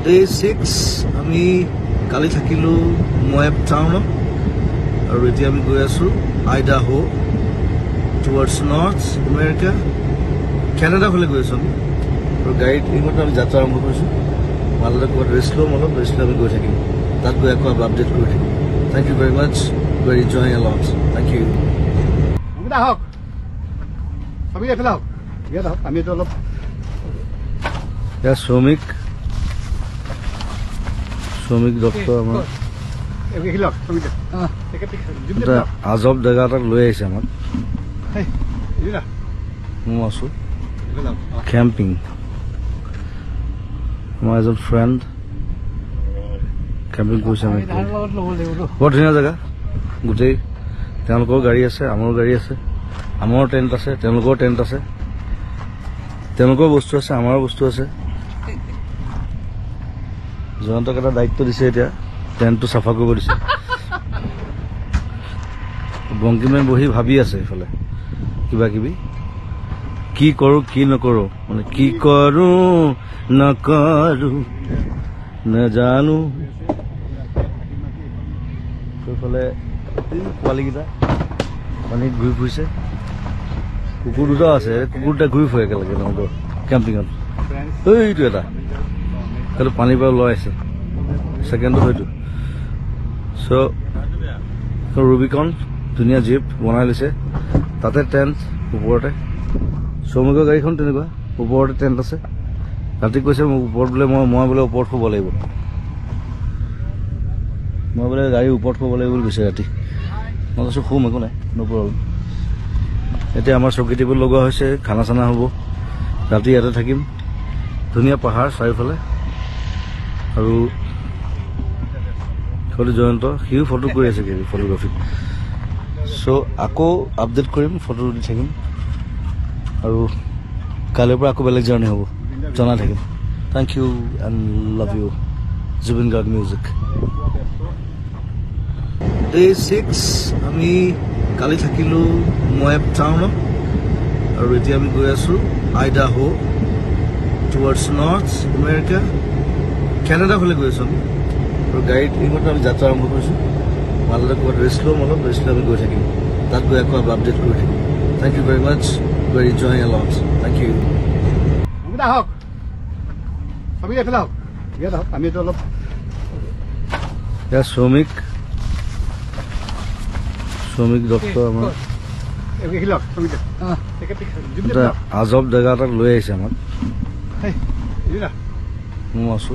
Day 6 আমি কালি থাকিলো ময়েব টাউনত আৰু এতিয়া আমি গৈ আছো Idaho towards north America Canada ফালে গৈ আছো আমি আৰু গাড়ীত এইমাত্ৰ আমি যাত্ৰা আৰম্ভ কৰিছোঁ মাজতে ক'ৰবাত ৰেষ্ট ল'ম অলপ ৰেষ্ট লৈ আমি গৈ থাকিম তাত গৈ আকৌ আপডেট কৰি থাকিম thank you very much we are enjoying a lot thank you আহক সবই এফালে আহক ইয়াত আহক আমি এইটো অলপ শ্ৰমিক ডক্টৰ আমাৰ আজব জেগা এটাত লৈ আহিছে আমাক মই আছো কেম্পিং মই এজন ফ্ৰেণ্ড কেম্পিং কৰিছে বৰ ধুনীয়া জেগা গোটেই তেওঁলোকৰ গাড়ী আছে আমাৰো গাড়ী আছে আমাৰ টেণ্ট আছে তেওঁলোকৰ টেণ্ট আছে তেওঁলোকৰ বস্তু আছে আমাৰো বস্তু আছে জয়ন্তক এটা দায়িত্ব দিছে এতিয়া টেণ্টটো চাফা কৰিব দিছে বংকিমে বহি ভাবি আছে এইফালে কিবা কিবি কি কৰোঁ কি নকৰোঁ মানে কি কৰোঁ নকৰোঁ নাজানো সেইফালে পোৱালীকেইটা পানীত ঘূৰি ফুৰিছে কুকুৰ দুটা আছে কুকুৰ দুটা ঘূৰি ফুৰে একেলগে তেওঁলোকৰ কেম্পিঙত এইটো এটা সেইটো পানীৰ পৰা ওলাই আছে ছেকেণ্ডটো হয়তো চ' ৰুবিকন ধুনীয়া জীপ বনাই লৈছে তাতে টেণ্ট ওপৰতে শ্ৰমিকৰ গাড়ীখন তেনেকুৱা ওপৰতে টেণ্ট আছে ৰাতি কৈছে মোক ওপৰত বোলে মই বোলে ওপৰত শুব লাগিব মই বোলে গাড়ী ওপৰত শুব লাগিব বুলি কৈছে ৰাতি মই কৈছোঁ শুম একো নাই ন প্ৰব্লেম এতিয়া আমাৰ চকী টেবুল লগোৱা হৈছে খানা চানা হ'ব ৰাতি ইয়াতে থাকিম ধুনীয়া পাহাৰ চাৰিওফালে আৰু সেইটো জয়ন্ত সিও ফটো কৰি আছে ফটোগ্ৰাফী চ' আকৌ আপডেট কৰিম ফটো দি থাকিম আৰু কাইলৈৰ পৰা আকৌ বেলেগ জাৰ্ণি হ'ব জনাই থাকিম thank you and love you Zubeen Garg music Day 6 আমি কালি থাকিলো ময়েব টাউনত আৰু এতিয়া আমি গৈ আছো Idaho towards north America Canada ফালে গৈ আছো আমি আৰু গাড়ীত এইমাত্ৰ আমি যাত্ৰা আৰম্ভ কৰিছোঁ মাজতে ক'ৰবাত ৰেষ্ট ল'ম অলপ ৰেষ্ট লৈ আমি গৈ থাকিম তাত গৈ আকৌ আপডেট কৰি থাকিম thank you very much we are enjoying a lot thank you আহক সবই এফালে আহক ইয়াত আহক আমি এইটো অলপ শ্ৰমিক ডক্টৰ আমাৰ আজব জেগা এটাত লৈ আহিছে আমাক মই আছো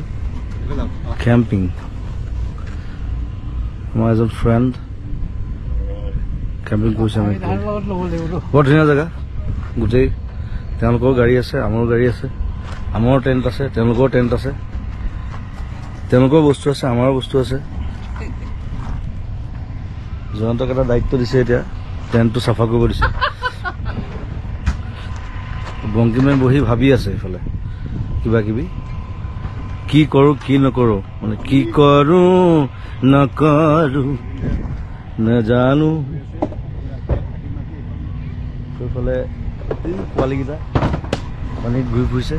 কেম্পিং মই এজন ফ্ৰেণ্ড কেম্পিং কৰিছে বৰ ধুনীয়া জেগা গোটেই তেওঁলোকৰ গাড়ী আছে আমাৰো গাড়ী আছে আমাৰ টেণ্ট আছে তেওঁলোকৰ টেণ্ট আছে তেওঁলোকৰ বস্তু আছে আমাৰো বস্তু আছে জয়ন্তক এটা দায়িত্ব দিছে এতিয়া টেণ্টটো চাফা কৰিব দিছে বংকিমে বহি ভাবি আছে এইফালে কিবা কিবি কি কৰোঁ কি নকৰোঁ মানে কি কৰোঁ নকৰোঁ নাজানো সেইফালে পোৱালীকেইটা পানীত ঘূৰি ফুৰিছে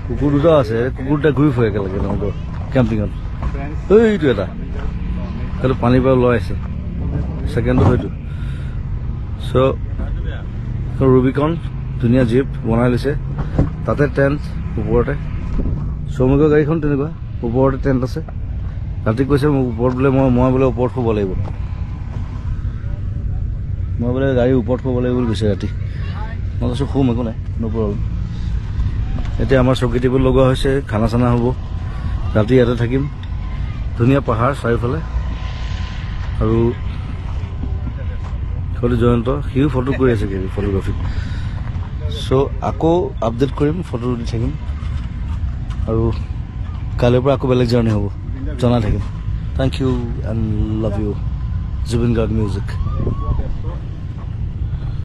কুকুৰ দুটা আছে কুকুৰ দুটা ঘূৰি ফুৰে একেলগে তেওঁলোকৰ কেম্পিঙত এইটো এটা সেইটো পানীৰ পৰা ওলাই আছে ছেকেণ্ডটো হয়তো চ' ৰুবিকন ধুনীয়া জীপ বনাই লৈছে তাতে টেণ্ট ওপৰতে শ্ৰমিকৰ গাড়ীখন তেনেকুৱা ওপৰতে টেণ্ট আছে ৰাতি কৈছে মোক ওপৰত বোলে মই বোলে ওপৰত শুব লাগিব মই বোলে গাড়ী ওপৰত শুব লাগিব বুলি কৈছে ৰাতি মই কৈছোঁ শুম একো নাই ন প্ৰব্লেম এতিয়া আমাৰ চকী টেবুল লগোৱা হৈছে খানা চানা হ'ব ৰাতি ইয়াতে থাকিম ধুনীয়া পাহাৰ চাৰিওফালে আৰু সেইটো জয়ন্ত সিও ফটো কৰি আছে ফটোগ্ৰাফী চ' আকৌ আপডেট কৰিম ফটো দি থাকিম আৰু কাইলৈৰ পৰা আকৌ বেলেগ জাৰ্ণি হ'ব জনাই থাকিম thank you and love you Zubeen Garg music